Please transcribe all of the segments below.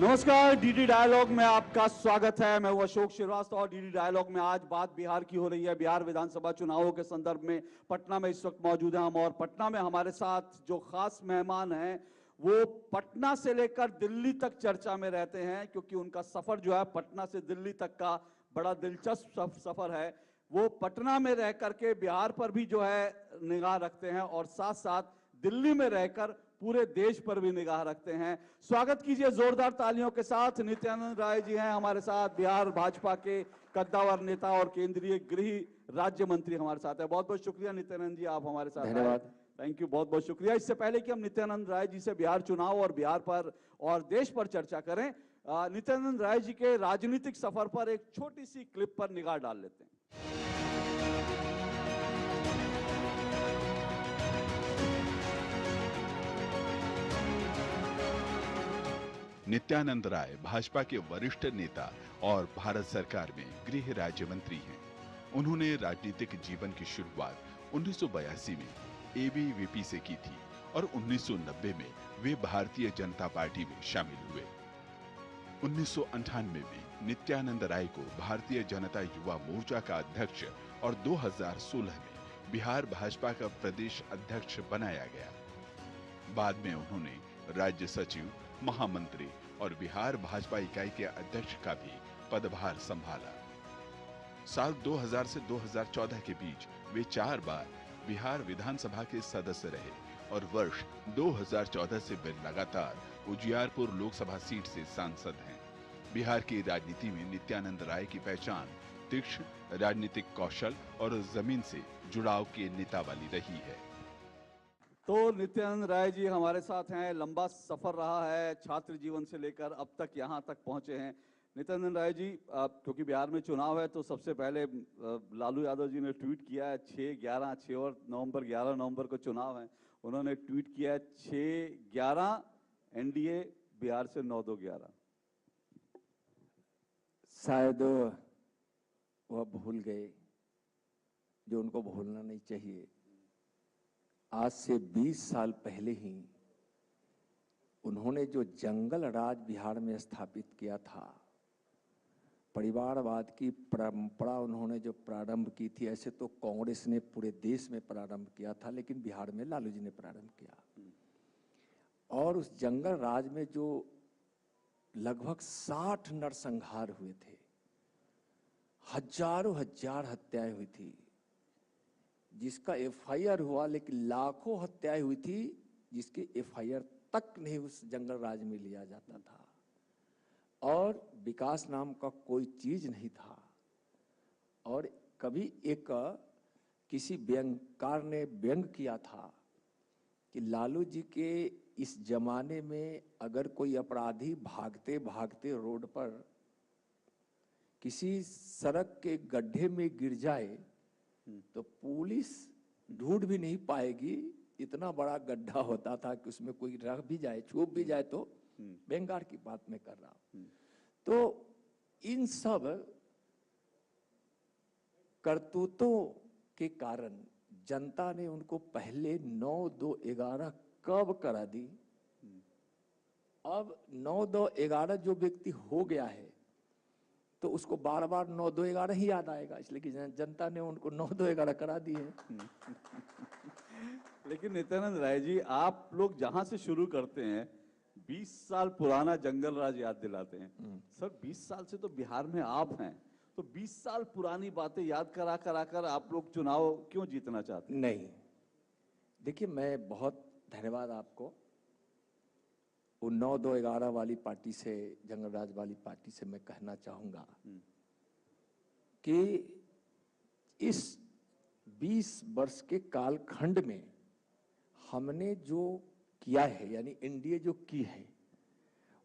नमस्कार, DD dialogue में आपका स्वागत है। मैं हूं अशोक श्रीवास्तव और डीडी डायलॉग में आज बात बिहार की हो रही है। बिहार विधानसभा चुनावों के संदर्भ में पटना में इस वक्त मौजूद हैं हम, और पटना में हमारे साथ जो खास मेहमान हैं वो पटना से लेकर दिल्ली तक चर्चा में रहते हैं, क्योंकि उनका सफर जो है पटना से दिल्ली तक का बड़ा दिलचस्प सफर है। वो पटना में रह करके बिहार पर भी जो है निगाह रखते हैं और साथ साथ दिल्ली में रहकर पूरे देश पर भी निगाह रखते हैं। स्वागत कीजिए जोरदार तालियों के साथ, नित्यानंद राय जी हैं हमारे साथ, बिहार भाजपा के कद्दावर नेता और केंद्रीय गृह राज्य मंत्री हमारे साथ है। बहुत बहुत शुक्रिया नित्यानंद जी, आप हमारे साथ। धन्यवाद। थैंक यू, बहुत बहुत शुक्रिया। इससे पहले कि हम नित्यानंद राय जी से बिहार चुनाव और बिहार पर और देश पर चर्चा करें, नित्यानंद राय जी के राजनीतिक सफर पर एक छोटी सी क्लिप पर निगाह डाल लेते हैं। नित्यानंद राय भाजपा के वरिष्ठ नेता और भारत सरकार में गृह राज्य मंत्री हैं। उन्होंने राजनीतिक जीवन की शुरुआत 1982 में एबीवीपी से की थी और 1990 में वे भारतीय जनता पार्टी में शामिल हुए। 1998 में नित्यानंद राय को भारतीय जनता युवा मोर्चा का अध्यक्ष और 2016 में बिहार भाजपा का प्रदेश अध्यक्ष बनाया गया। बाद में उन्होंने राज्य सचिव, महामंत्री और बिहार भाजपा इकाई के अध्यक्ष का भी पदभार संभाला। साल 2000 से 2014 के बीच वे 4 बार बिहार विधानसभा के सदस्य रहे और वर्ष 2014 से वे लगातार उजियारपुर लोकसभा सीट से सांसद हैं। बिहार की राजनीति में नित्यानंद राय की पहचान तीक्ष्ण राजनीतिक कौशल और जमीन से जुड़ाव के नेता वाली रही है। तो नित्यानंद राय जी हमारे साथ हैं। लंबा सफर रहा है, छात्र जीवन से लेकर अब तक यहाँ तक पहुंचे हैं। नित्यानंद राय जी, क्योंकि बिहार में चुनाव है तो सबसे पहले लालू यादव जी ने ट्वीट किया है 6 और नवंबर 11 नवंबर को चुनाव है। उन्होंने ट्वीट किया है 6-11 एनडीए बिहार से 9-2-11। शायद वह भूल गए जो उनको भूलना नहीं चाहिए। आज से 20 साल पहले ही उन्होंने जो जंगल राज बिहार में स्थापित किया था, परिवारवाद की परंपरा उन्होंने जो प्रारंभ की थी, ऐसे तो कांग्रेस ने पूरे देश में प्रारंभ किया था, लेकिन बिहार में लालू जी ने प्रारंभ किया। और उस जंगल राज में जो लगभग 60 नरसंहार हुए थे, हजारों हजार हत्याएं हुई थी, जिसका एफआईआर हुआ, लेकिन लाखों हत्याएं हुई थी जिसके एफआईआर तक नहीं उस जंगल राज में लिया जाता था। और विकास नाम का कोई चीज नहीं था। और कभी एक किसी व्यंगकार ने व्यंग किया था कि लालू जी के इस जमाने में अगर कोई अपराधी भागते भागते रोड पर किसी सड़क के गड्ढे में गिर जाए तो पुलिस ढूंढ भी नहीं पाएगी। इतना बड़ा गड्ढा होता था कि उसमें कोई रह भी जाए, छुप भी जाए तो। बेंगार की बात मैं कर रहा हूं। तो इन सब करतूतों के कारण जनता ने उनको पहले 9-2-11 कब करा दी। अब 9-2-11 जो व्यक्ति हो गया है तो उसको बार बार 9-2-11 ही याद आएगा, इसलिए कि जनता ने उनको 9-2-11 करा दी है। लेकिन नित्यानंद राय जी, आप लोग जहां से शुरू करते हैं 20 साल पुराना जंगल राज याद दिलाते हैं। सर 20 साल से तो बिहार में आप हैं, तो 20 साल पुरानी बातें याद करा कर आप लोग चुनाव क्यों जीतना चाहते हैं? नहीं, देखिए, मैं बहुत धन्यवाद आपको। वो 9-2-11 वाली पार्टी से, जंगल राज वाली पार्टी से मैं कहना चाहूंगा कि इस 20 वर्ष के कालखंड में हमने जो किया है, यानी एनडीए जो की है,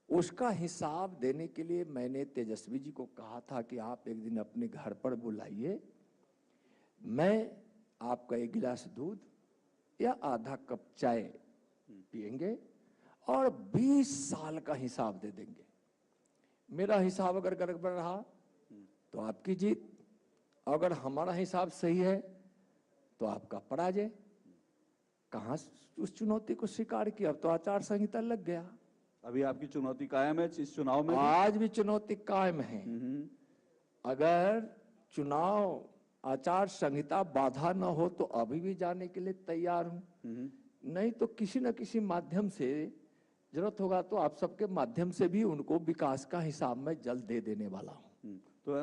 उसका हिसाब देने के लिए मैंने तेजस्वी जी को कहा था कि आप एक दिन अपने घर पर बुलाइए, मैं आपका 1 गिलास दूध या आधा कप चाय पिएंगे और 20 साल का हिसाब दे देंगे। मेरा हिसाब अगर गड़बड़ रहा तो आपकी जीत, अगर हमारा हिसाब सही है तो आपका पराजय। कहां उस चुनौती को स्वीकार किया? अब तो आचार संहिता लग गया। अभी आपकी चुनौती कायम है इस चुनाव में भी? आज भी चुनौती कायम है। अगर चुनाव आचार संहिता बाधा न हो तो अभी भी जाने के लिए तैयार हूं, नहीं तो किसी न किसी माध्यम से जरूरत होगा तो आप सबके माध्यम से भी उनको विकास का हिसाब में जल्द दे देने वाला हूं। तो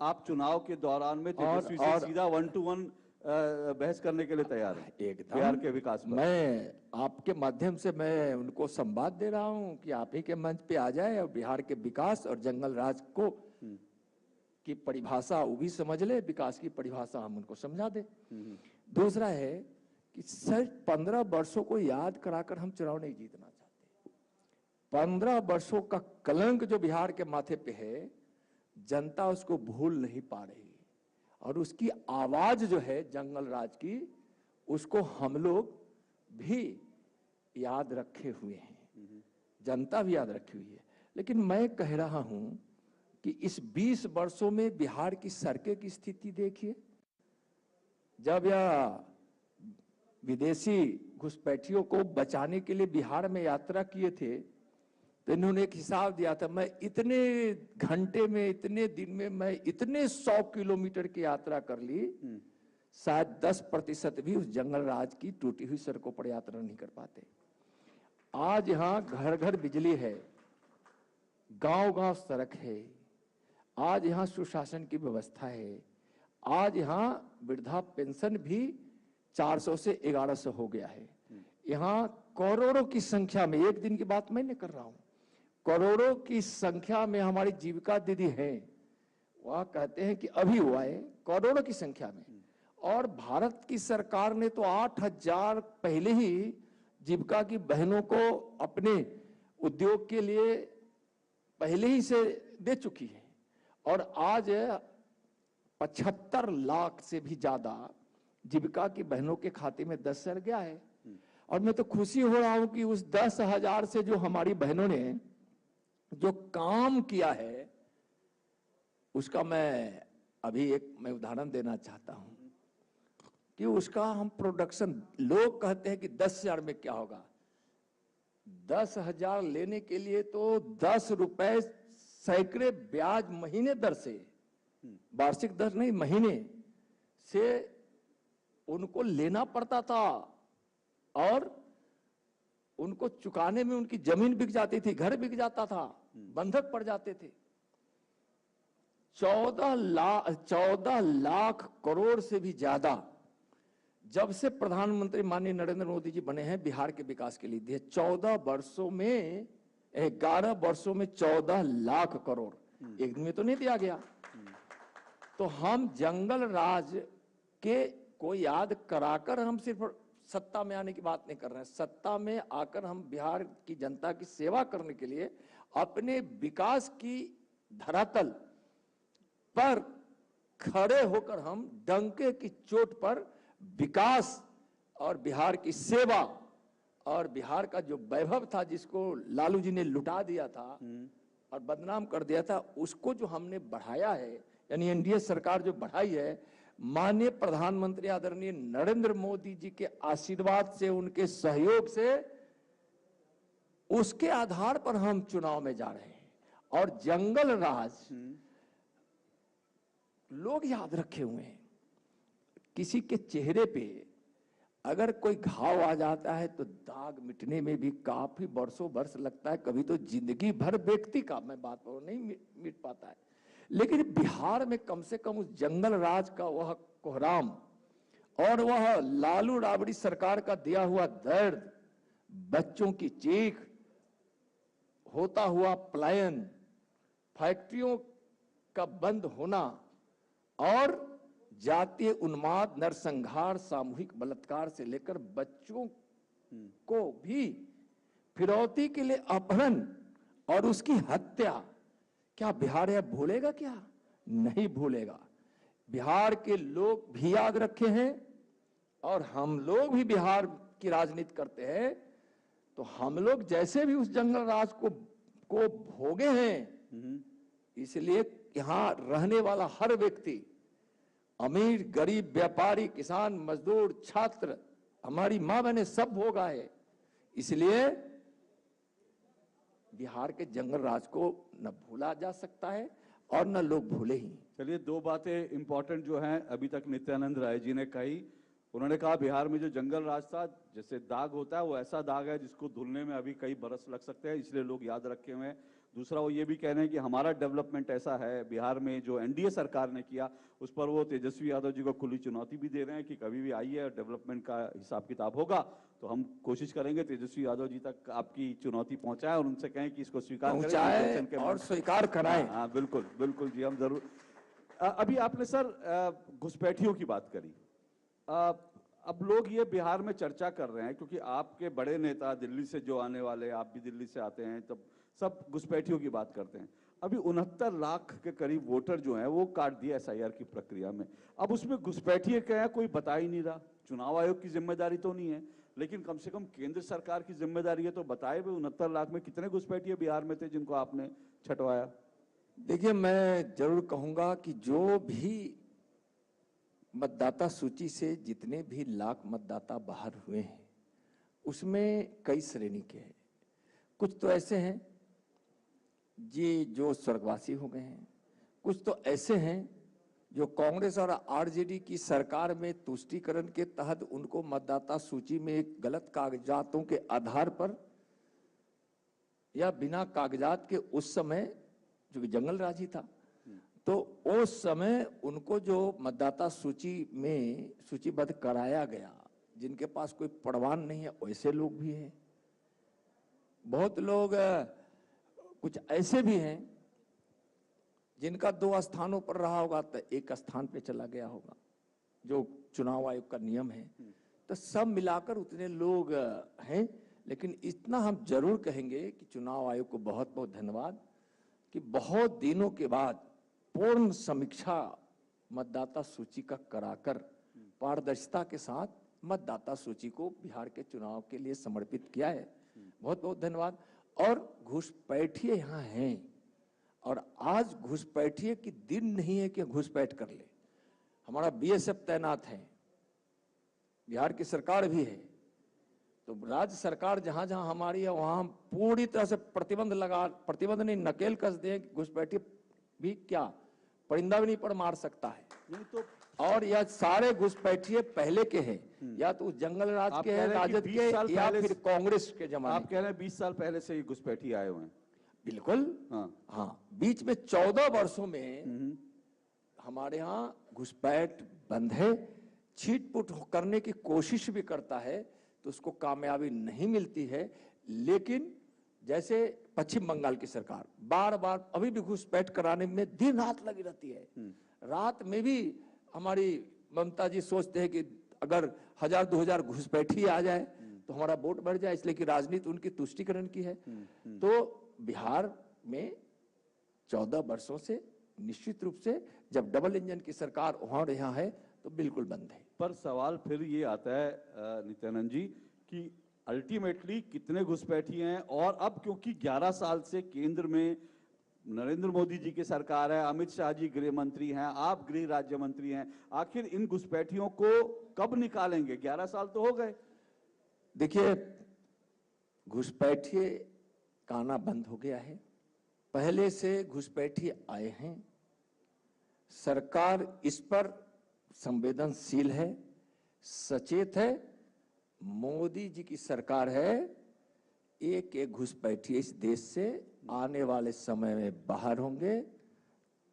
आप चुनाव के दौरान में तेजस्वी से सीधा 1-to-1 बहस करने के लिए तैयार हैं एकदम। बिहार के विकास पर? मैं आपके माध्यम से मैं उनको संवाद दे रहा हूं कि आप ही के मंच पे आ जाए और बिहार के विकास और जंगल राज को की परिभाषा वो भी समझ ले, विकास की परिभाषा हम उनको समझा दे। दूसरा है कि सिर्फ 15 वर्षों को याद कराकर हम चुनाव नहीं जीतना चाहते। 15 वर्षों का कलंक जो बिहार के माथे पे है, जनता उसको भूल नहीं पा रही और उसकी आवाज जो है जंगल राज की, उसको हम लोग भी याद रखे हुए हैं, जनता भी याद रखी हुई है। लेकिन मैं कह रहा हूं कि इस 20 वर्षों में बिहार की सड़कें की स्थिति देखिए। जब यह विदेशी घुसपैठियों को बचाने के लिए बिहार में यात्रा किए थे तो इन्होंने एक हिसाब दिया था, मैं इतने घंटे में, इतने दिन में मैं इतने 100 किलोमीटर की यात्रा कर ली, शायद 10% भी उस जंगल राज की टूटी हुई सड़कों पर यात्रा नहीं कर पाते। आज यहां घर घर बिजली है, गांव गांव सड़क है, आज यहां सुशासन की व्यवस्था है, आज यहां वृद्धा पेंशन भी 400 से 1100 हो गया है। यहां करोड़ों की संख्या में, एक दिन की बात मैं नहीं कर रहा हूं, करोड़ों की संख्या में हमारी जीविका दीदी हैं। वह कहते हैं कि अभी हुआ है, करोड़ों की संख्या में। और भारत की सरकार ने तो 8000 पहले ही जीविका की बहनों को अपने उद्योग के लिए पहले ही से दे चुकी है। और आज 75 लाख से भी ज्यादा जीविका की बहनों के खाते में 10,000 गया है। और मैं तो खुशी हो रहा हूं कि उस 10,000 से जो हमारी बहनों ने जो काम किया है, उसका मैं अभी मैं उदाहरण देना चाहता हूं कि उसका हम प्रोडक्शन, लोग कहते हैं कि 10,000 में क्या होगा। 10,000 लेने के लिए तो 10 रुपए सैकड़े ब्याज महीने दर से, वार्षिक दर नहीं, महीने से उनको लेना पड़ता था और उनको चुकाने में उनकी जमीन बिक जाती थी, घर बिक जाता था, बंधक पड़ जाते थे। 14 लाख करोड़ से भी ज्यादा जब से प्रधानमंत्री माननीय नरेंद्र मोदी जी बने हैं बिहार के विकास के लिए दिए। 11 वर्षों में 14 लाख करोड़ एक दिन में तो नहीं दिया गया। तो हम जंगल राज के को याद कराकर हम सिर्फ सत्ता में आने की बात नहीं कर रहे हैं। सत्ता में आकर हम बिहार की जनता की सेवा करने के लिए अपने विकास की धरातल पर खड़े होकर हम डंके की चोट पर विकास और बिहार की सेवा और बिहार का जो वैभव था, जिसको लालू जी ने लुटा दिया था और बदनाम कर दिया था, उसको जो हमने बढ़ाया है, यानी एनडीए सरकार जो बढ़ाई है, माननीय प्रधानमंत्री आदरणीय नरेंद्र मोदी जी के आशीर्वाद से, उनके सहयोग से, उसके आधार पर हम चुनाव में जा रहे हैं। और जंगल राज लोग याद रखे हुए हैं। किसी के चेहरे पे अगर कोई घाव आ जाता है तो दाग मिटने में भी काफी वर्षों वर्ष लगता है, कभी तो जिंदगी भर व्यक्ति का, मैं बात करूं, नहीं मिट पाता है। लेकिन बिहार में कम से कम उस जंगल राज का वह कोहराम और वह लालू राबड़ी सरकार का दिया हुआ दर्द, बच्चों की चीख, होता हुआ पलायन, फैक्ट्रियों का बंद होना और जातीय उन्माद, नरसंहार, सामूहिक बलात्कार से लेकर बच्चों को भी फिरौती के लिए अपहरण और उसकी हत्या, क्या बिहार यह भूलेगा? क्या नहीं भूलेगा। बिहार के लोग भी याद रखे हैं और हम लोग भी बिहार की राजनीति करते हैं, तो हम लोग जैसे भी उस जंगल राज को भोगे हैं, इसलिए यहां रहने वाला हर व्यक्ति, अमीर, गरीब, व्यापारी, किसान, मजदूर, छात्र, हमारी मां बहनें सब भोगा है। इसलिए बिहार के जंगल राज को न भूला जा सकता है और न लोग भूले ही। चलिए, दो बातें इंपॉर्टेंट जो हैं अभी तक नित्यानंद राय जी ने कही। उन्होंने कहा बिहार में जो जंगल राज था, जैसे दाग होता है वो ऐसा दाग है जिसको धुलने में अभी कई बरस लग सकते हैं, इसलिए लोग याद रखे हुए हैं। दूसरा वो ये भी कह रहे हैं कि हमारा डेवलपमेंट ऐसा है बिहार में, जो एनडीए सरकार ने किया उस पर वो तेजस्वी यादव जी को खुली चुनौती भी दे रहे हैं कि कभी भी आइए और डेवलपमेंट का हिसाब किताब होगा तो हम कोशिश करेंगे तेजस्वी यादव जी तक आपकी चुनौती पहुंचाएं और उनसे कहें कि इसको स्वीकार पहुंचाएं और स्वीकार कराएं। हाँ बिल्कुल बिल्कुल जी, हम जरूर। अभी आपने सर घुसपैठियों की बात करी। अब लोग ये बिहार में चर्चा कर रहे हैं क्योंकि आपके बड़े नेता दिल्ली से जो आने वाले, आप भी दिल्ली से आते हैं, तब सब घुसपैठियों की बात करते हैं। अभी 69 लाख के करीब वोटर जो हैं वो काट दिए एसआईआर की प्रक्रिया में। अब उसमें घुसपैठिए क्या है कोई बता ही नहीं रहा। चुनाव आयोग की जिम्मेदारी तो नहीं है, लेकिन कम से कम केंद्र सरकार की जिम्मेदारी है, तो बताए भाई 69 लाख में कितने घुसपैठिए बिहार में थे जिनको आपने छटवाया? देखिए, मैं जरूर कहूंगा कि जो भी मतदाता सूची से जितने भी लाख मतदाता बाहर हुए हैं उसमें कई श्रेणी के हैं। कुछ तो ऐसे हैं जी जो स्वर्गवासी हो गए हैं, कुछ तो ऐसे हैं जो कांग्रेस और आरजेडी की सरकार में तुष्टीकरण के तहत उनको मतदाता सूची में गलत कागजातों के आधार पर या बिना कागजात के उस समय जो कि जंगल राज ही था, तो उस समय उनको जो मतदाता सूची में सूचीबद्ध कराया गया, जिनके पास कोई प्रमाण नहीं है, वैसे लोग भी हैं। बहुत लोग कुछ ऐसे भी हैं जिनका 2 स्थानों पर रहा होगा तो एक स्थान पे चला गया होगा, जो चुनाव आयोग का नियम है। तो सब मिलाकर उतने लोग हैं। लेकिन इतना हम जरूर कहेंगे कि चुनाव आयोग को बहुत बहुत धन्यवाद कि बहुत दिनों के बाद पूर्ण समीक्षा मतदाता सूची का कराकर पारदर्शिता के साथ मतदाता सूची को बिहार के चुनाव के लिए समर्पित किया है। बहुत बहुत धन्यवाद। और घुसपैठिए यहाँ हैं और आज घुसपैठिए की दिन नहीं है कि घुसपैठ कर ले। हमारा बीएसएफ तैनात है, बिहार की सरकार भी है, तो राज्य सरकार जहां जहां हमारी है वहां हम पूरी तरह से प्रतिबंध नहीं, नकेल कस दें कि घुसपैठिए भी क्या परिंदा भी नहीं पर मार सकता है। नहीं तो और यह सारे घुसपैठिए पहले के हैं, या तो जंगल राज के हैं, राजद के, या फिर कांग्रेस के जमाने। आप कह रहे हैं 20 साल पहले से ही घुसपैठिए आए हुए हैं? बिल्कुल। हाँ, बीच में 14 वर्षों में हमारे यहाँ घुसपैठ बंद है। छीटपुट करने की कोशिश भी करता है तो उसको कामयाबी नहीं मिलती है। लेकिन जैसे पश्चिम बंगाल की सरकार बार बार अभी भी घुसपैठ कराने में दिन रात लगी रहती है। रात में भी हमारी ममता जी सोचते हैं कि अगर 1000-2000 घुसपैठी आ जाए तो हमारा वोट बढ़ जाए, इसलिए कि राजनीति उनकी तुष्टीकरण की है। तो बिहार में 14 वर्षों से निश्चित रूप से जब डबल इंजन की सरकार वहां यहाँ है तो बिल्कुल बंद है। पर सवाल फिर ये आता है नित्यानंद जी कि अल्टीमेटली कितने घुसपैठी हैं? और अब क्योंकि 11 साल से केंद्र में नरेंद्र मोदी जी की सरकार है, अमित शाह जी गृह मंत्री हैं, आप गृह राज्य मंत्री हैं, आखिर इन घुसपैठियों को कब निकालेंगे? 11 साल तो हो गए। देखिए, घुसपैठिए का आना बंद हो गया है। पहले से घुसपैठिए आए हैं। सरकार इस पर संवेदनशील है, सचेत है। मोदी जी की सरकार है। एक एक घुसपैठिए इस देश से आने वाले समय में बाहर होंगे।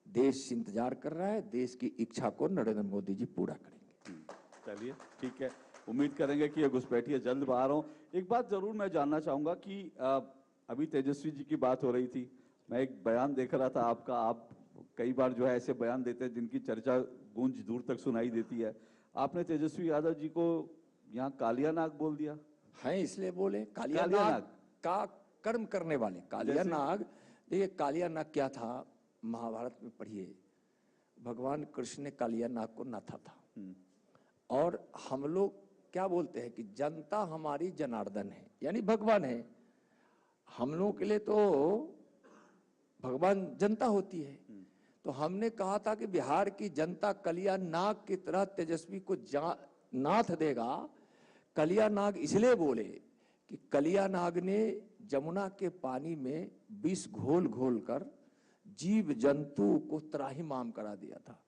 देश इंतजार कर रहा है। देश की इच्छा को नरेंद्र मोदी जी पूरा करेंगे। चलिए ठीक है, उम्मीद करेंगे कि ये घुसपैठिए जल्द बाहर हों। एक बात जरूर मैं जानना चाहूंगा कि अभी तेजस्वी जी की बात हो रही थी, मैं एक बयान देख रहा था आपका। आप कई बार जो है ऐसे बयान देते हैं जिनकी चर्चा गूंज दूर तक सुनाई देती है। आपने तेजस्वी यादव जी को यहाँ कालिया नाग बोल दिया है, इसलिए बोले कालिया नाग का कर्म करने वाले। कालिया नाग, देखिए कालिया नाग क्या था, महाभारत में पढ़िए, भगवान कृष्ण ने कालिया नाग को नाथा था। और हम लोग क्या बोलते हैं कि जनता हमारी जनार्दन है, यानी भगवान है। हम लोगों के लिए तो भगवान जनता होती है। तो हमने कहा था कि बिहार की जनता कलिया नाग की तरह तेजस्वी को नाथ देगा। कलिया नाग इसलिए बोले कि कलिया नाग ने जमुना के पानी में विष घोल घोल कर जीव जंतु को त्राहिमाम करा दिया था।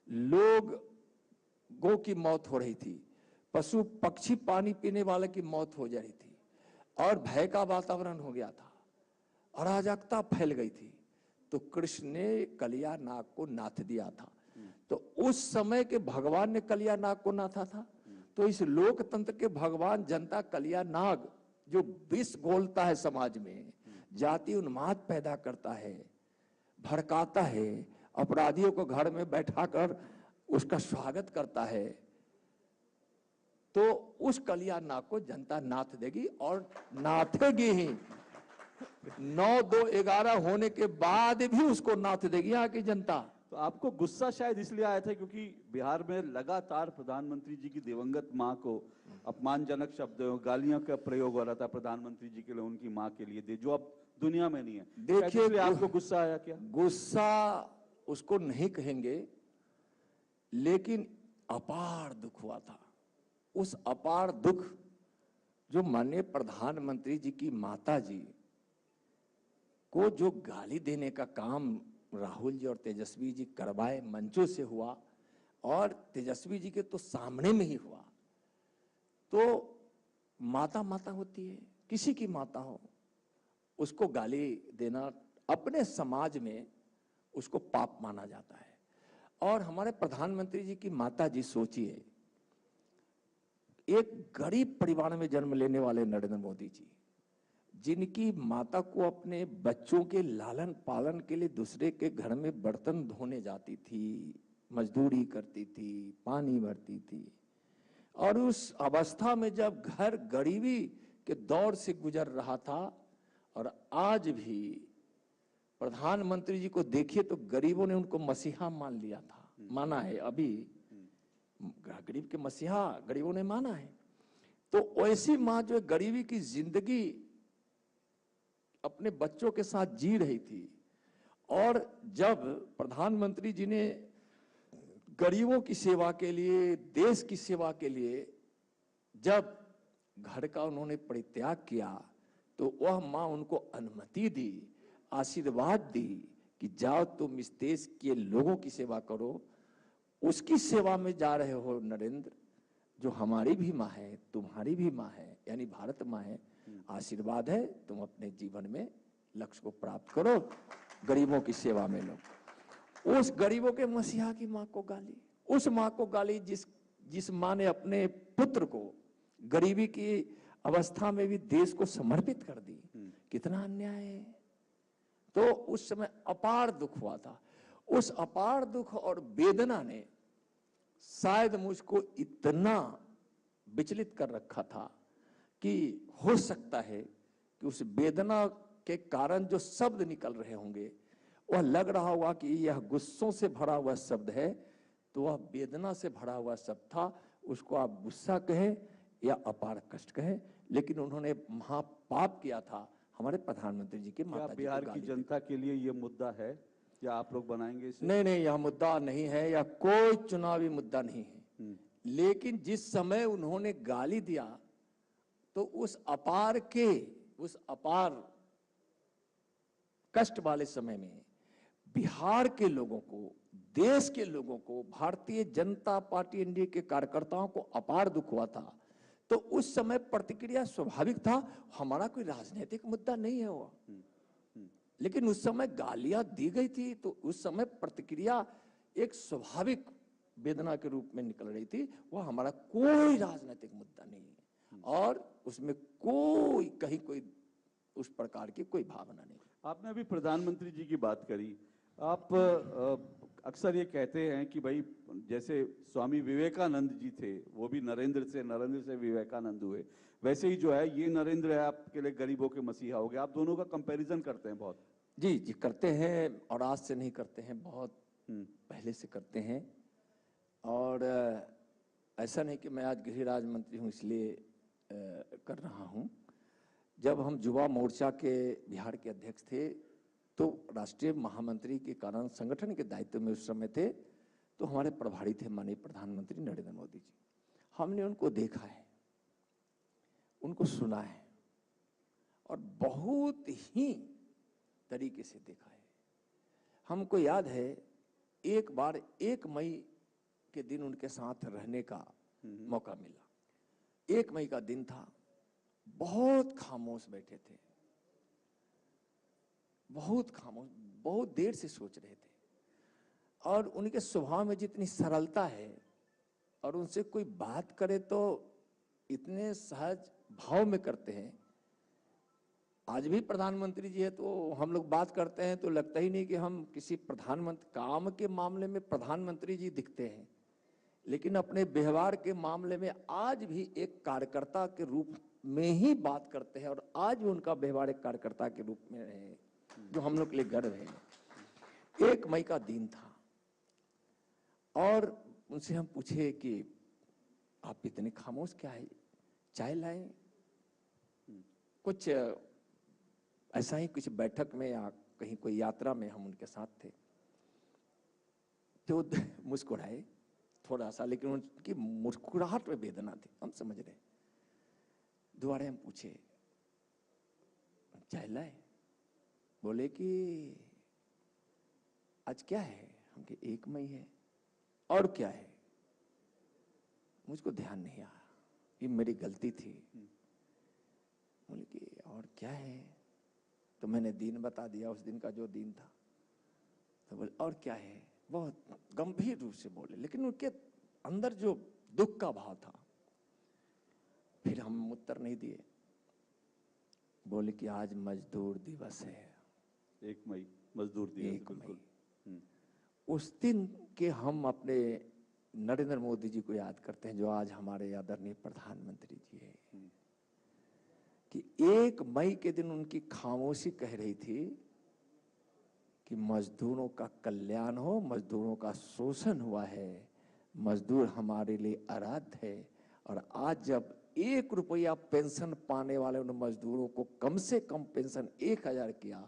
लोगों की मौत हो रही थी, पशु पक्षी पानी पीने वाले की मौत हो जा रही थी, और भय का वातावरण हो गया था, अराजकता फैल गई थी। तो कृष्ण ने कलिया नाग को नाथ दिया था। तो उस समय के भगवान ने कलिया नाग को नाथा था। तो इस लोकतंत्र के भगवान जनता कलिया नाग जो विष घोलता है समाज में, जाति उन्माद पैदा करता है, भड़काता है, अपराधियों को घर में बैठाकर उसका स्वागत करता है, तो उस कलिया नाग को जनता नाथ देगी और नाथेगी ही। 9-2-11 होने के बाद भी उसको नाथ देगी यहाँ की जनता। तो आपको गुस्सा शायद इसलिए आया था क्योंकि बिहार में लगातार प्रधानमंत्री जी की दिवंगत मां को अपमानजनक शब्दों गालियों का प्रयोग हो रहा था प्रधानमंत्री जी के लिए, उनकी मां के लिए, जो अब दुनिया में नहीं है। देखिए, इसलिए आपको गुस्सा आया क्या? गुस्सा उसको नहीं कहेंगे, लेकिन अपार दुख हुआ था। उस अपार दुख जो माननीय प्रधानमंत्री जी की माता जी को जो गाली देने का काम राहुल जी और तेजस्वी जी करवाए, मंचों से हुआ, और तेजस्वी जी के तो सामने में ही हुआ। तो माता माता होती है, किसी की माता हो, उसको गाली देना अपने समाज में उसको पाप माना जाता है। और हमारे प्रधानमंत्री जी की माता जी, सोचिए, एक गरीब परिवार में जन्म लेने वाले नरेंद्र मोदी जी, जिनकी माता को अपने बच्चों के लालन पालन के लिए दूसरे के घर में बर्तन धोने जाती थी, मजदूरी करती थी, पानी भरती थी, और उस अवस्था में जब घर गरीबी के दौर से गुजर रहा था, और आज भी प्रधानमंत्री जी को देखिए तो गरीबों ने उनको मसीहा मान लिया था, माना है, अभी गरीब के मसीहा गरीबों ने माना है। तो ऐसी मां जो गरीबी की जिंदगी अपने बच्चों के साथ जी रही थी, और जब प्रधानमंत्री जी ने गरीबों की सेवा के लिए, देश की सेवा के लिए जब घर का उन्होंने परित्याग किया, तो वह मां उनको अनुमति दी, आशीर्वाद दी कि जाओ तुम इस देश के लोगों की सेवा करो। उसकी सेवा में जा रहे हो नरेंद्र, जो हमारी भी मां है, तुम्हारी भी मां है, यानी भारत मां है। आशीर्वाद है, तुम अपने जीवन में लक्ष्य को प्राप्त करो, गरीबों की सेवा में लो। उस गरीबों के मसीहा की मां को गाली, उस मां को गाली जिस मां ने अपने पुत्र को गरीबी की अवस्था में भी देश को समर्पित कर दी। कितना अन्याय है। तो उस समय अपार दुख हुआ था। उस अपार दुख और वेदना ने शायद मुझको इतना विचलित कर रखा था कि हो सकता है कि उस वेदना के कारण जो शब्द निकल रहे होंगे, वह लग रहा होगा कि यह गुस्सों से भरा हुआ शब्द है, तो वह वेदना से भरा हुआ शब्द था। उसको आप गुस्सा कहें या अपार कष्ट कहें, लेकिन उन्होंने महापाप किया था हमारे प्रधानमंत्री जी के माता जी को बिहार की गाली जनता के लिए ये मुद्दा है या आप लोग बनाएंगे इसे? नहीं, यह मुद्दा नहीं है, या कोई चुनावी मुद्दा नहीं है। लेकिन जिस समय उन्होंने गाली दिया, तो उस अपार कष्ट वाले समय में बिहार के लोगों को, देश के लोगों को, भारतीय जनता पार्टी एनडीए के कार्यकर्ताओं को अपार दुख हुआ था। तो उस समय प्रतिक्रिया स्वाभाविक था। हमारा कोई राजनीतिक मुद्दा नहीं है वो, लेकिन उस समय गालियां दी गई थी, तो उस समय प्रतिक्रिया एक स्वाभाविक वेदना के रूप में निकल रही थी। वह हमारा कोई राजनीतिक मुद्दा नहीं है, और उसमें कोई उस प्रकार की कोई भावना नहीं। आपने अभी प्रधानमंत्री जी की बात करी। आप अक्सर ये कहते हैं कि भाई जैसे स्वामी विवेकानंद जी थे, वो भी नरेंद्र से विवेकानंद हुए, वैसे ही जो है ये नरेंद्र है आपके लिए गरीबों के मसीहा हो गए। आप दोनों का कंपैरिजन करते हैं बहुत। जी करते हैं, और आज से नहीं करते हैं, बहुत पहले से करते हैं। और ऐसा नहीं कि मैं आज गृह राज्य मंत्री हूँ इसलिए कर रहा हूँ। जब हम युवा मोर्चा के बिहार के अध्यक्ष थे, तो राष्ट्रीय महामंत्री के कारण संगठन के दायित्व में उस समय थे, तो हमारे प्रभारी थे माननीय प्रधानमंत्री नरेंद्र मोदी जी। हमने उनको देखा है, उनको सुना है, और बहुत ही तरीके से देखा है। हमको याद है एक बार 1 मई के दिन उनके साथ रहने का मौका मिला। 1 मई का दिन था, बहुत खामोश बैठे थे, बहुत खामोश, बहुत देर से सोच रहे थे। और उनके स्वभाव में जितनी सरलता है और उनसे कोई बात करे तो इतने सहज भाव में करते हैं। आज भी प्रधानमंत्री जी है तो हम लोग बात करते हैं तो लगता ही नहीं कि हम किसी प्रधानमंत्री, काम के मामले में प्रधानमंत्री जी दिखते हैं, लेकिन अपने व्यवहार के मामले में आज भी एक कार्यकर्ता के रूप में ही बात करते हैं। और आज भी उनका व्यवहार एक कार्यकर्ता के रूप में है, जो हम लोग के लिए गर्व है। 1 मई का दिन था और उनसे हम पूछे कि आप इतने खामोश क्या है, चाय लाएं? कुछ ऐसा ही कुछ बैठक में या कहीं कोई यात्रा में हम उनके साथ थे तो मुस्कुराए थोड़ा सा, लेकिन उनकी मुस्कुराहट में वेदना थी, हम समझ रहे। दोबारा हम पूछे चाय लाए? बोले कि आज क्या है? हम कहे 1 मई है। और क्या है? मुझको ध्यान नहीं आया, ये मेरी गलती थी। बोले कि और क्या है? तो मैंने दिन बता दिया, उस दिन का जो दिन था। तो बोले और क्या है? बहुत गंभीर रूप से बोले, लेकिन उनके अंदर जो दुख का भाव था। फिर हम उत्तर नहीं दिए। बोले कि आज मजदूर दिवस है। 1 मई मजदूर दिवस, 1 बिल्कुल। मई। उस दिन के हम अपने नरेंद्र मोदी जी को याद करते हैं, जो आज हमारे आदरणीय प्रधानमंत्री जी है। कि 1 मई के दिन उनकी खामोशी कह रही थी कि मजदूरों का कल्याण हो, मजदूरों का शोषण हुआ है, मजदूर हमारे लिए आराध्य है। और आज जब 1 रुपया पेंशन पाने वाले उन मजदूरों को कम से कम पेंशन 1000 किया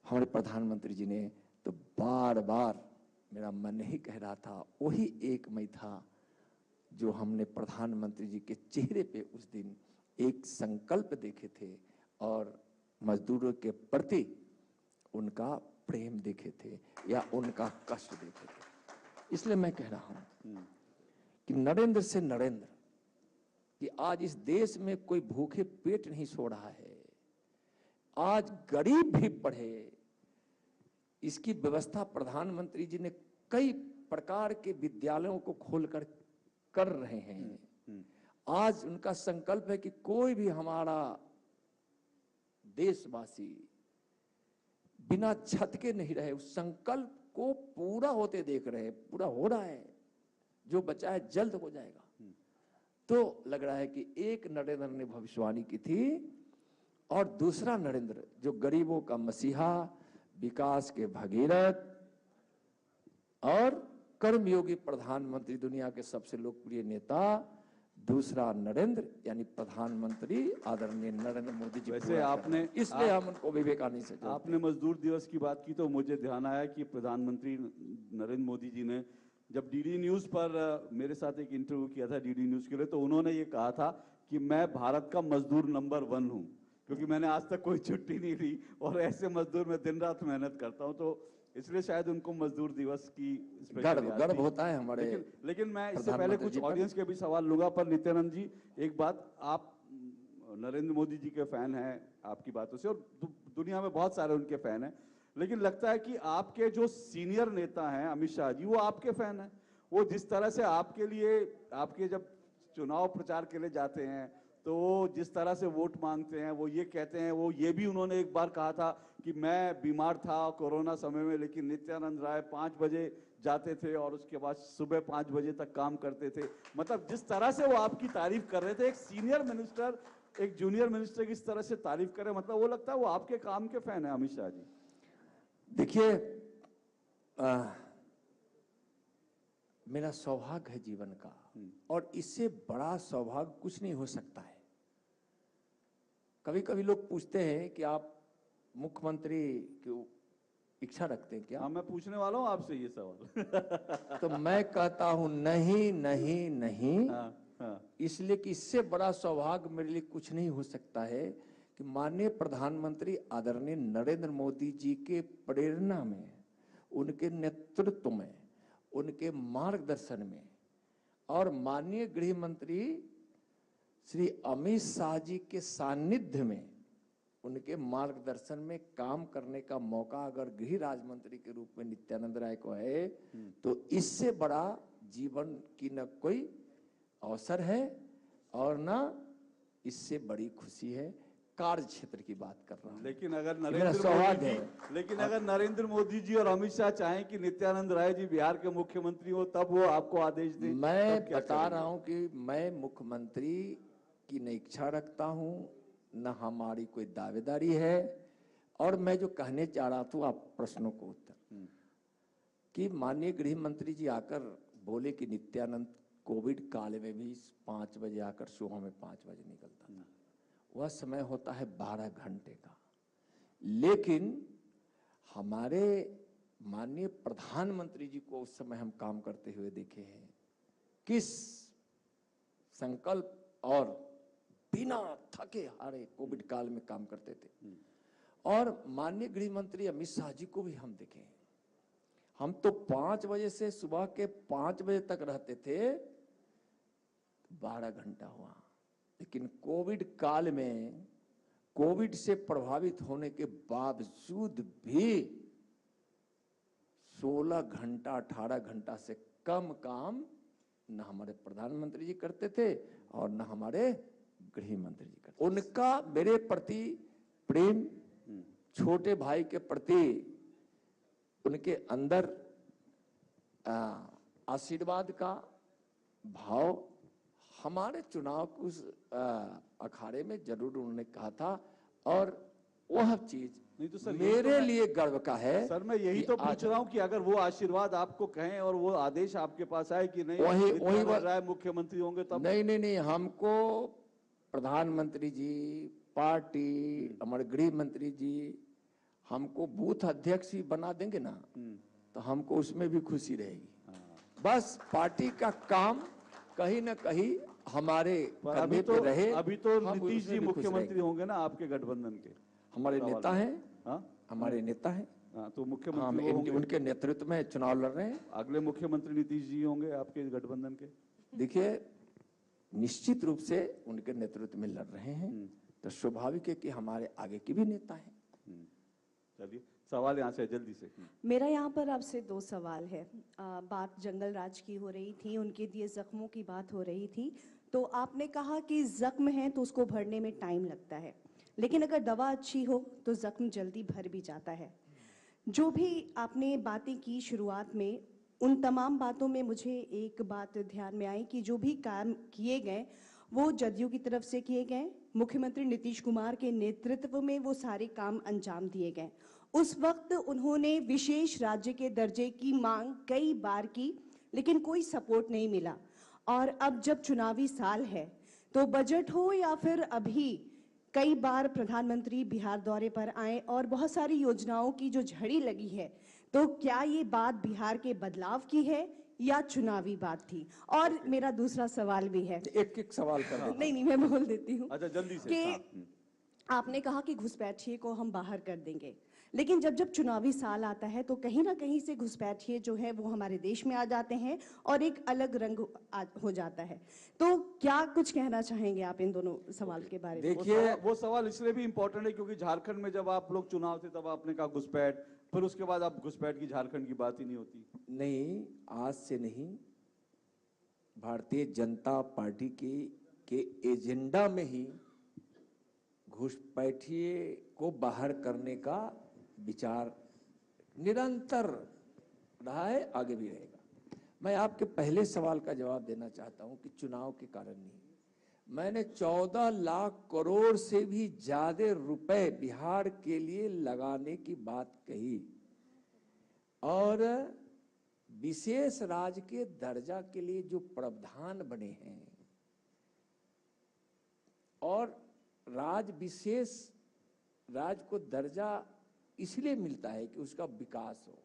हमारे प्रधानमंत्री जी ने, तो बार बार मेरा मन ही कह रहा था वही 1 मई था जो हमने प्रधानमंत्री जी के चेहरे पे उस दिन एक संकल्प देखे थे और मजदूरों के प्रति उनका प्रेम देखे थे या उनका कष्ट देखे थे। इसलिए मैं कह रहा हूं कि नरेंद्र से नरेंद्र, कि आज इस देश में कोई भूखे पेट नहीं सो रहा है, आज गरीब भी पढ़े, इसकी व्यवस्था प्रधानमंत्री जी ने कई प्रकार के विद्यालयों को खोलकर कर रहे हैं। आज उनका संकल्प है कि कोई भी हमारा देशवासी बिना छत के नहीं रहे। उस संकल्प को पूरा होते देख रहे हैं, पूरा हो रहा है, जो बचा है जल्द हो जाएगा। तो लग रहा है कि एक नरेंद्र ने भविष्यवाणी की थी और दूसरा नरेंद्र जो गरीबों का मसीहा, विकास के भगीरथ और कर्मयोगी प्रधानमंत्री, दुनिया के सबसे लोकप्रिय नेता, दूसरा नरेंद्र यानी प्रधानमंत्री आदरणीय नरेंद्र मोदी जी। वैसे आपने, इसलिए हम उनको विवेकानंद से आपने मजदूर दिवस की बात की तो मुझे ध्यान आया कि प्रधानमंत्री नरेंद्र मोदी जी ने जब डीडी न्यूज पर मेरे साथ एक इंटरव्यू किया था डीडी न्यूज के लिए, तो उन्होंने ये कहा था कि मैं भारत का मजदूर नंबर 1 हूं, क्योंकि मैंने आज तक कोई छुट्टी नहीं ली और ऐसे मजदूर में दिन रात मेहनत करता हूं। तो इसलिए शायद उनको मजदूर दिवस की गर्व होता है हमारे। लेकिन मैं इससे पहले कुछ ऑडियंस के भी सवाल लूंगा। पर नित्यानंद जी, एक बात, आप नरेंद्र मोदी जी के फैन हैं आपकी बातों से, और दुनिया में बहुत सारे उनके फैन हैं, लेकिन लगता है कि आपके जो सीनियर नेता हैं अमित शाह जी, वो आपके फैन हैं। वो जिस तरह से आपके लिए, आपके जब चुनाव प्रचार के लिए जाते हैं तो जिस तरह से वोट मांगते हैं, वो ये कहते हैं, वो ये भी उन्होंने एक बार कहा था कि मैं बीमार था कोरोना समय में, लेकिन नित्यानंद राय 5 बजे जाते थे और उसके बाद सुबह 5 बजे तक काम करते थे। मतलब जिस तरह से वो आपकी तारीफ कर रहे थे, एक सीनियर मिनिस्टर एक जूनियर मिनिस्टर की इस तरह से तारीफ करे, मतलब वो लगता है वो आपके काम के फैन है अमित शाह जी। देखिए, मेरा सौभाग्य है जीवन का, और इससे बड़ा सौभाग्य कुछ नहीं हो सकता है। कभी कभी लोग पूछते हैं कि आप मुख्यमंत्री की इच्छा रखते हैं क्या? हाँ, मैं पूछने वाला हूं आपसे ये सवाल। तो मैं कहता हूं नहीं नहीं नहीं। हाँ, हाँ। इसलिए कि इससे बड़ा सौभाग्य मेरे लिए कुछ नहीं हो सकता है कि माननीय प्रधानमंत्री आदरणीय नरेंद्र मोदी जी के प्रेरणा में, उनके नेतृत्व में, उनके मार्गदर्शन में और माननीय गृह मंत्री श्री अमित शाह जी के सानिध्य में, उनके मार्गदर्शन में काम करने का मौका अगर गृह राज्य मंत्री के रूप में नित्यानंद राय को है, तो इससे बड़ा जीवन की न कोई अवसर है और न इससे बड़ी खुशी है। कार्य क्षेत्र की बात कर रहा हूं। लेकिन अगर नरेंद्र मोदी जी और अमित शाह चाहें कि नित्यानंद राय जी बिहार के मुख्यमंत्री हो, तब वो आपको आदेश दें? मैं बता रहा हूं कि मैं मुख्यमंत्री की न इच्छा रखता हूं, न हमारी कोई दावेदारी है। और मैं जो कहने चाह रहा था आप प्रश्नों को उत्तर कि माननीय गृह मंत्री जी आकर बोले कि नित्यानंद कोविड काल में भी 5 बजे आकर सुबह में 5 बजे निकलता था। वह समय होता है 12 घंटे का, लेकिन हमारे माननीय प्रधानमंत्री जी को उस समय हम काम करते हुए देखे हैं, किस संकल्प और बिना थके हारे कोविड काल में काम करते थे। और माननीय गृह मंत्री अमित शाह जी को भी हम देखे हैं। हम तो 5 बजे से सुबह के 5 बजे तक रहते थे, 12 घंटा हुआ। लेकिन कोविड काल में कोविड से प्रभावित होने के बावजूद भी 16 घंटा 18 घंटा से कम काम न हमारे प्रधानमंत्री जी करते थे और न हमारे गृह मंत्री जी करते। उनका मेरे प्रति प्रेम, छोटे भाई के प्रति उनके अंदर आशीर्वाद का भाव हमारे चुनाव के उस अखाड़े में जरूर उन्होंने कहा था। और वह चीज नहीं तो सर, मेरे लिए गर्व का है। सर मैं यही तो पूछ रहा हूं कि अगर वो आशीर्वाद आपको कहें और वो आदेश आपके पास आए कि नहीं वही राय मुख्यमंत्री होंगे तब? नहीं, हमको प्रधानमंत्री जी, पार्टी, हमारे गृह मंत्री जी हमको बूथ अध्यक्ष ही बना देंगे ना, तो हमको उसमें भी खुशी रहेगी। बस पार्टी का काम कहीं ना कहीं हमारे अभी तो नीतीश जी मुख्यमंत्री होंगे ना आपके गठबंधन के? हमारे नेता हैं। हमारे नेता हैं। तो मुख्यमंत्री उनके नेतृत्व में चुनाव लड़ रहे हैं। अगले मुख्यमंत्री नीतीश जी होंगे आपके गठबंधन के? देखिए, निश्चित रूप से उनके नेतृत्व में लड़ रहे हैं, तो स्वाभाविक है कि हमारे आगे के भी नेता हैं। चलिए, सवाल यहाँ से जल्दी से। मेरा यहाँ पर आपसे 2 सवाल है। बात जंगल राज की हो रही थी, उनके दिए जख्मों की बात हो रही थी, तो आपने कहा कि जख्म है तो उसको भरने में टाइम लगता है, लेकिन अगर दवा अच्छी हो तो जख्म जल्दी भर भी जाता है। जो भी आपने बातें की शुरुआत में, उन तमाम बातों में मुझे एक बात ध्यान में आई कि जो भी काम किए गए वो जदयू की तरफ से किए गए, मुख्यमंत्री नीतीश कुमार के नेतृत्व में वो सारे काम अंजाम दिए गए। उस वक्त उन्होंने विशेष राज्य के दर्जे की मांग कई बार की, लेकिन कोई सपोर्ट नहीं मिला। और अब जब चुनावी साल है तो बजट हो या फिर अभी कई बार प्रधानमंत्री बिहार दौरे पर आए और बहुत सारी योजनाओं की जो झड़ी लगी है, तो क्या ये बात बिहार के बदलाव की है या चुनावी बात थी? और मेरा दूसरा सवाल भी है। एक सवाल कर नहीं, मैं बोल देती हूँ। अच्छा, जल्दी से। कि आपने कहा कि घुसपैठिए को हम बाहर कर देंगे, लेकिन जब चुनावी साल आता है तो कहीं ना कहीं से घुसपैठिए जो है वो हमारे देश में आ जाते हैं और एक अलग रंग हो जाता है। तो क्या कुछ कहना चाहेंगे आप इन दोनों सवाल के बारे में? देखिए, वो सवाल इसलिए भी इम्पोर्टेंट है क्योंकि झारखंड में जब आप लोग चुनाव थे तब आपने कहा घुसपैठ, फिर उसके बाद आप घुसपैठ की झारखंड की बात ही नहीं होती। नहीं, आज से नहीं, भारतीय जनता पार्टी के एजेंडा में ही घुसपैठिए को बाहर करने का विचार निरंतर रहा है, आगे भी रहेगा। मैं आपके पहले सवाल का जवाब देना चाहता हूं कि चुनाव के कारण नहीं, मैंने 14 लाख करोड़ से भी ज्यादा रुपए बिहार के लिए लगाने की बात कही और विशेष राज्य के दर्जा के लिए जो प्रावधान बने हैं और विशेष राज्य को दर्जा इसलिए मिलता है कि उसका विकास हो,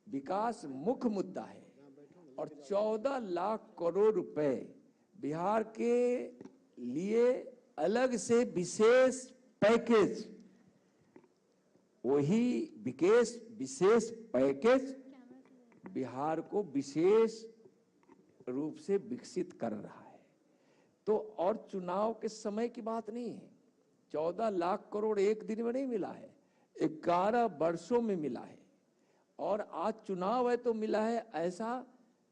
विकास मुख्य मुद्दा है। और 14 लाख करोड़ रुपए बिहार के लिए अलग से विशेष पैकेज, वही विशेष पैकेज बिहार को विशेष रूप से विकसित कर रहा है। तो और चुनाव के समय की बात नहीं है, 14 लाख करोड़ एक दिन में नहीं मिला है, 11 वर्षों में मिला है। और आज चुनाव है तो मिला है, ऐसा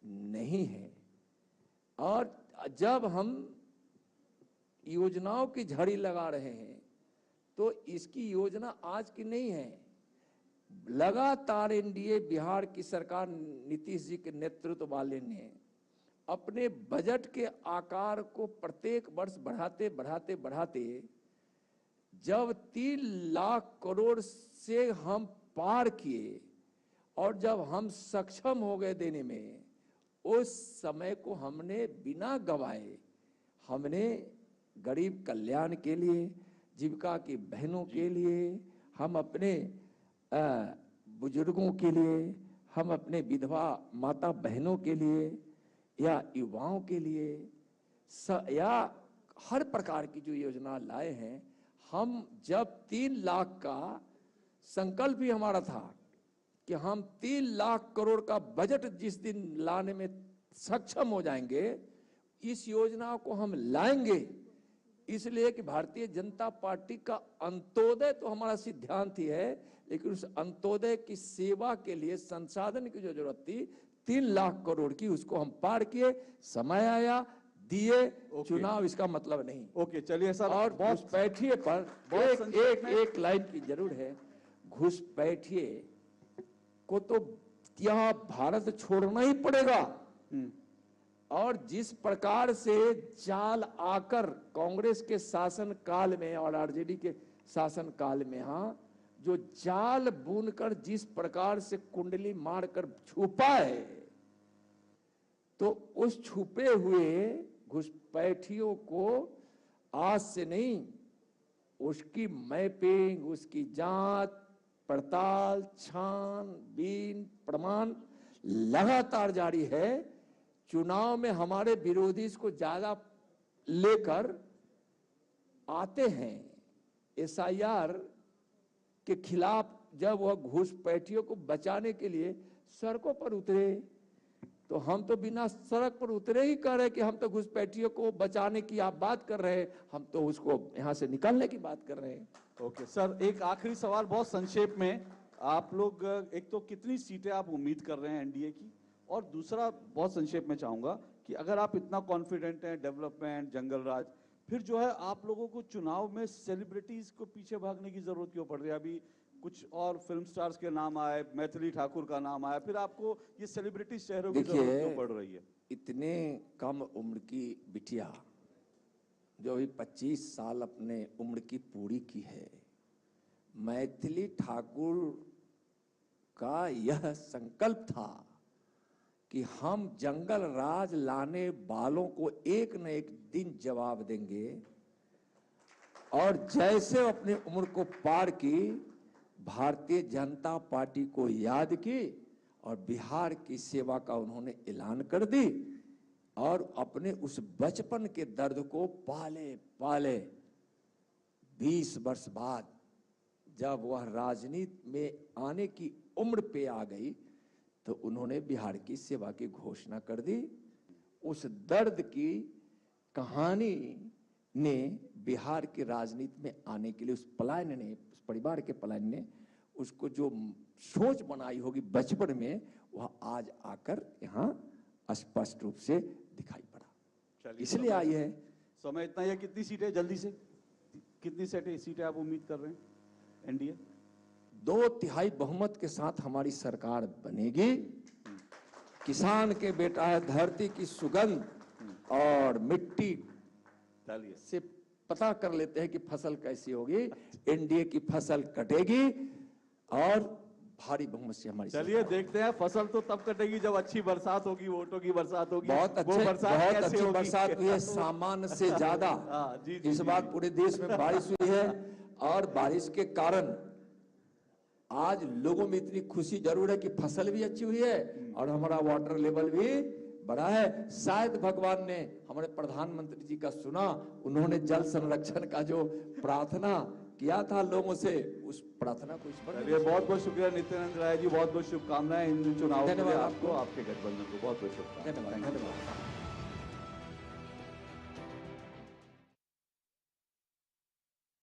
नहीं है। और जब हम योजनाओं की झड़ी लगा रहे हैं तो इसकी योजना आज की नहीं है। लगातार एनडीए बिहार की सरकार नीतीश जी के नेतृत्व वाले ने अपने बजट के आकार को प्रत्येक वर्ष बढ़ाते जब 3 लाख करोड़ से हम पार किए और जब हम सक्षम हो गए देने में, उस समय को हमने बिना गवाए हमने गरीब कल्याण के लिए, जीविका की बहनों के लिए, हम अपने बुजुर्गों के लिए, हम अपने विधवा माता बहनों के लिए या युवाओं के लिए या हर प्रकार की जो योजना लाए हैं। हम जब 3 लाख का संकल्प ही हमारा था कि हम 3 लाख करोड़ का बजट जिस दिन लाने में सक्षम हो जाएंगे, इस योजना को हम लाएंगे। इसलिए कि भारतीय जनता पार्टी का अंत्योदय तो हमारा सिद्धांत ही है, लेकिन उस अंत्योदय की सेवा के लिए संसाधन की जो जरूरत थी 3 लाख करोड़ की, उसको हम पार किए, समय आया, दिए। चुनाव इसका मतलब नहीं। ओके, चलिए सर। और घुसपैठिए पर एक लाइन की जरूर है। घुसपैठिए को तो यहाँ भारत छोड़ना ही पड़ेगा। और जिस प्रकार से जाल आकर कांग्रेस के शासन काल में और आरजेडी के शासन काल में यहाँ जो जाल बुनकर जिस प्रकार से कुंडली मारकर छुपा है, तो उस छुपे हुए घुसपैठियों को आज से नहीं, उसकी मैपिंग, उसकी जांच पड़ताल, छानबीन, प्रमाण लगातार जारी है। चुनाव में हमारे विरोधी इसको ज्यादा लेकर आते हैं। एसआईआर के खिलाफ जब वह घुसपैठियों को बचाने के लिए सड़कों पर उतरे, तो हम तो बिना सड़क पर उतरे ही कह रहे कि हम तो घुसपैठियों को बचाने की आप बात कर रहे हैं, हम तो उसको यहां से निकालने की बात कर रहे हैं। ओके सर, एक आखिरी सवाल बहुत संक्षेप में। आप लोग एक तो कितनी सीटें आप उम्मीद कर रहे हैं एनडीए की, और दूसरा बहुत संक्षेप में चाहूंगा कि अगर आप इतना कॉन्फिडेंट हैं डेवलपमेंट, जंगल राज, फिर जो है आप लोगों को चुनाव में सेलिब्रिटीज को पीछे भागने की जरूरत क्यों पड़ रही है? अभी कुछ और फिल्म स्टार्स के नाम आए, मैथिली ठाकुर का नाम आया, फिर आपको ये सेलिब्रिटी चेहरों की जरूरत क्यों पड़ रही है? इतने कम उम्र की बिटिया जो अभी 25 साल अपने उम्र की पूरी की है, मैथिली ठाकुर का यह संकल्प था कि हम जंगल राज लाने वालों को एक न एक दिन जवाब देंगे। और जैसे अपनी उम्र को पार की, भारतीय जनता पार्टी को याद की और बिहार की सेवा का उन्होंने ऐलान कर दी। और अपने उस बचपन के दर्द को पाले पाले 20 वर्ष बाद जब वह राजनीति में आने की उम्र पे आ गई, तो उन्होंने बिहार की सेवा की घोषणा कर दी। उस दर्द की कहानी ने बिहार की राजनीति में आने के लिए, उस पलायन ने, उस परिवार के पलायन ने उसको जो सोच बनाई होगी बचपन में, वह आज आकर यहाँ स्पष्ट रूप से दिखाई पड़ा। इसलिए आई है। समय इतना है। कितनी सीटें जल्दी से, कितनी सीटें आप उम्मीद कर रहे हैं एनडीए? 2/3 बहुमत के साथ हमारी सरकार बनेगी। किसान के बेटा है, धरती की सुगंध और मिट्टी से पता कर लेते हैं कि फसल कैसी होगी। एनडीए की फसल कटेगी और भारी बहुमत से हमारी। चलिए देखते हैं, फसल तो तब कटेगी जब अच्छी बरसात होगी, वोटों की बरसात होगी। बहुत अच्छी बरसात हुई है, सामान्य से ज्यादा। इस बार पूरे देश में बारिश हुई है और बारिश के कारण आज लोगों में इतनी खुशी जरूर है कि फसल भी अच्छी हुई है और हमारा वाटर लेवल भी बड़ा है। शायद भगवान ने हमारे प्रधानमंत्री जी का सुना, उन्होंने जल संरक्षण का जो प्रार्थना किया था लोगों से, उस प्रार्थना को ईश्वर ने बहुत बहुत शुक्रिया नित्यानंद राय जी, बहुत बहुत शुभकामनाएं इन चुनावों के लिए धन्यवाद आपको, आपके गठबंधन को बहुत बहुत शुभकामनाएं। धन्यवाद।